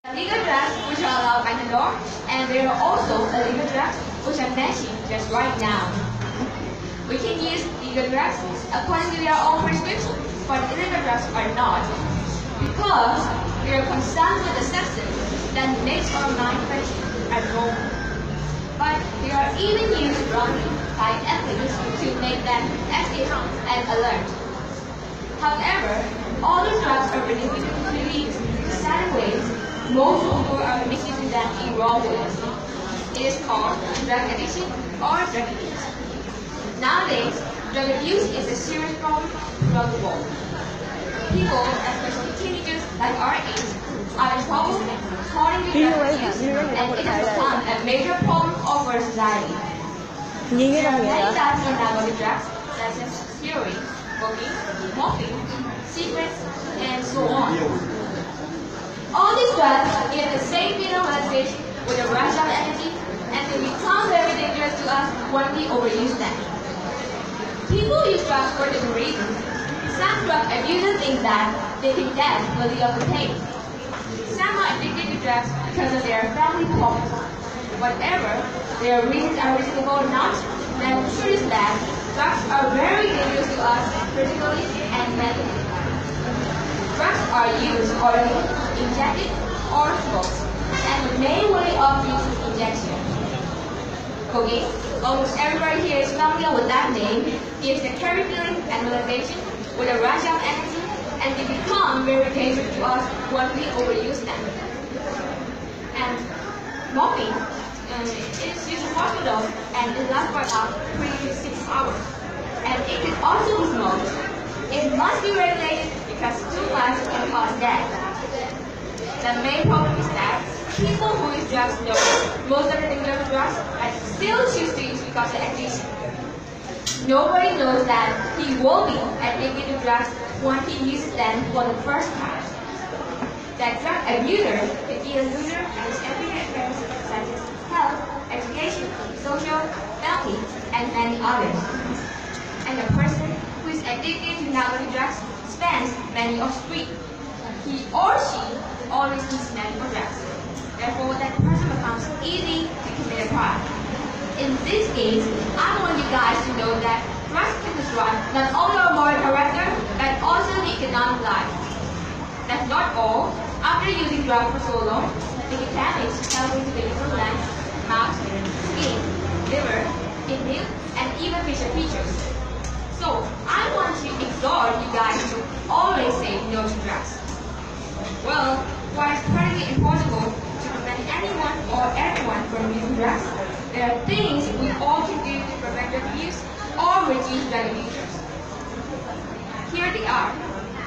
Legal drugs which are allowed by the law, and there are also illegal drugs which are mentioned just right now. We can use legal drugs according to their own prescription, but illegal drugs are not, because they are concerned with the substance that makes our mind function as normal. But they are even used wrongly by athletes to make them active and alert. However, all the drugs are beneficial to release in certain ways. Most people are addicted to them in wrong ways. It is called drug addiction or drug abuse. Nowadays, drug abuse is a serious problem throughout the world. People, especially teenagers like our age, are in trouble according to drug abuse, and it has become a major problem of our society. There are many types of narcotic drugs, such as heroin, cocaine, morphine, cigarettes, and so on. All these drugs give the same mineralization with a rush of energy, and they become very dangerous to us when we overuse them. People use drugs for different reasons. Some drug abusers think that they can death will lead up to pain. Some are addicted to drugs because of their family problems. Whatever their reasons are reasonable or not, the truth is that drugs are very dangerous to us physically and mentally. Drugs are used orally, injected, or smoked, and the main way of use is injection. Cocaine, almost everybody here is familiar with that name, gives a carry feeling and realization with a rush of energy, and they become very dangerous to us when we overuse them. And morphine is used in hospitals, and it lasts for about 3 to 6 hours. And it can also be smoked. It must be regulated because too much can cause death. The main problem is that people who use drugs know most of the dangerous drugs and still choose to use because of addiction. Nobody knows that he will be addicted to drugs when he uses them for the first time. That drug abuser can be a loser in his everyday affairs such as health, education, social, family, and many others. And the person who is addicted to narcotic drugs spends many of street. He or she always needs many for drugs. Therefore, that person becomes easy to commit a crime. In this case, I want you guys to know that drugs can destroy not only our moral character, but also the economic life. That's not all. After using drugs for so long, they can damage healthy to the user's lungs, mouth, skin, liver, kidney, and even facial features. So, I want to exhort you guys to always say no to drugs. Well, while it's pretty impossible to prevent anyone or everyone from using drugs, there are things we all can do to prevent drug abuse or reduce drug abusers. Here they are.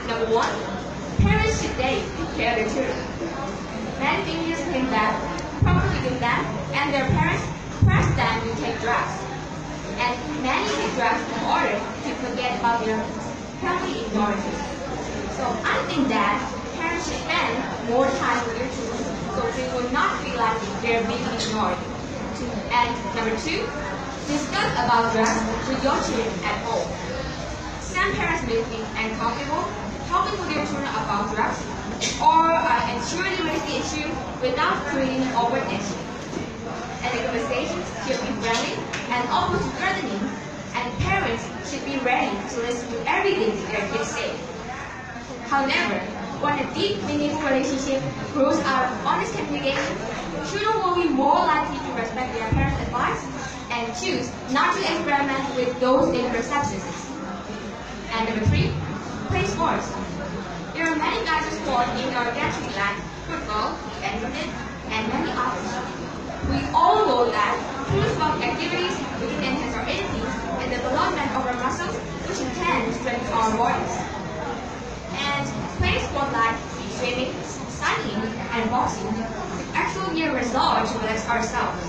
Number 1, parents should take care of their children. Many teenagers think that probably do that, and their parents press them to take drugs. And many take drugs in order to forget about their family ignorances. So I think that parents should spend more time with their children so they will not feel like they're being ignored. And number 2, discuss about drugs with your children at home. Some parents may feel uncomfortable talking to their children about drugs or ensuring they raise the issue without creating awkwardness. And the conversations should be friendly and almost threatening, and parents should be ready to listen to everything their kids say. However, when a deep, meaningful relationship grows out of honest communication, children will be more likely to respect their parents' advice and choose not to experiment with those dangerous substances. And number 3, play sports. There are many kinds of sports in our country like football, badminton, and many others. We all know that through sport activities, we can enhance our energy and the development of our muscles, which in turn strengthens our bodies. And playing sports like swimming, cycling, and boxing actually give a result to relax ourselves.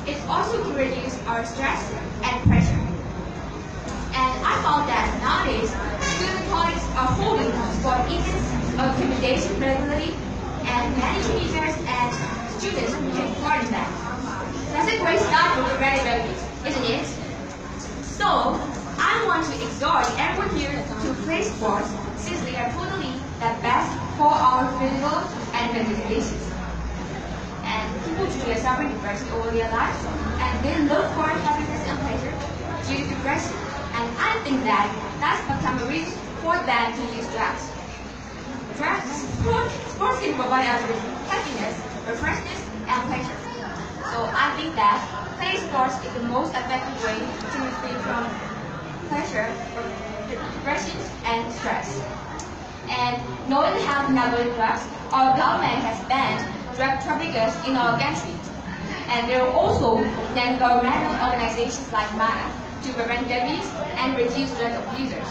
It also can reduce our stress and pressure. And I found that nowadays, student colleagues are holding sport events of accommodation regularly, and many teenagers and students take part in that. That's a great start for the ready babies, isn't it? So, I want to exhort everyone here to play sports since they are totally the best for our physical and and manipulations. And people truly suffer depression over their lives, and they look for happiness and pleasure due to depression. And I think that's become a reason for them to use drugs. Sports can provide us with happiness, refreshness, and pleasure. So I think that playing sports is the most effective way to be free from pleasure, depression, and stress. And knowing how to navigate drugs, our government has banned drug traffickers in our country. And there are also non-governmental organizations like MANA to prevent abuse and reduce drug abusers.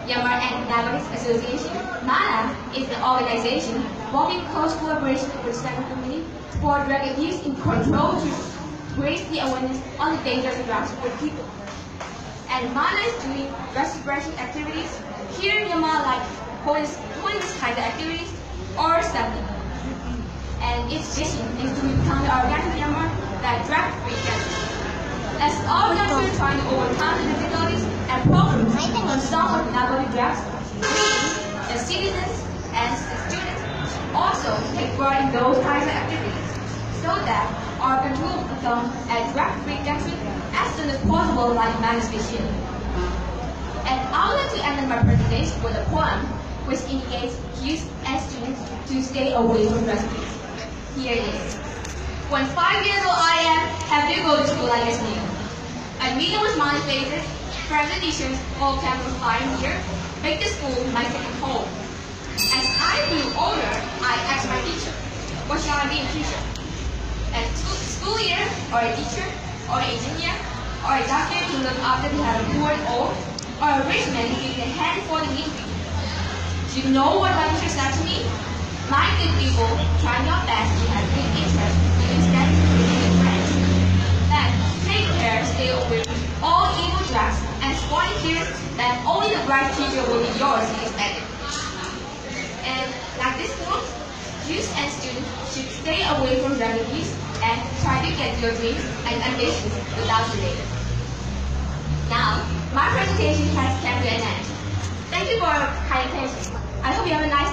Myanmar Anti-Narcotics Association, MANA, is an organization working close collaboration with the Central Committee for Drug Abuse and Control to raise the awareness on the dangers of drugs for people. And MANA is doing drug suppression activities here in Myanmar, like holding this kind of activities or something. And its vision is to become our country Myanmar that drug-free country. As our country is trying to overcome the difficulties and problems on some of the narcotic drugs, we, as citizens and students, also take part in those kinds of activities so that our country will become a drug-free country as soon as possible, like MANA's vision. And I would like to end my presentation with a poem which indicates youth and students to stay away from drugs. Here it is. When 5 years old I am, have you go to school like as new? I meet with smiling faces, friends and teachers all come from far and near, make the school my second home. As I grew older, I asked my teacher, what shall I be in future? A school leader, or a teacher, or an engineer, or a doctor who look after the poor and old, or a rich man who gives a hand for the needy. Do you know what my teacher said to me? My good people, try your best to have good interest in studying with friends. Then, take care, stay away from all evil drugs and sporting periods, then only the bright future will be yours in expected. And like this book, youth and students should stay away from drug abuse and try to get your dreams and ambitions without delay. Now, my presentation has come to an end. Thank you for your kind attention. I hope you have a nice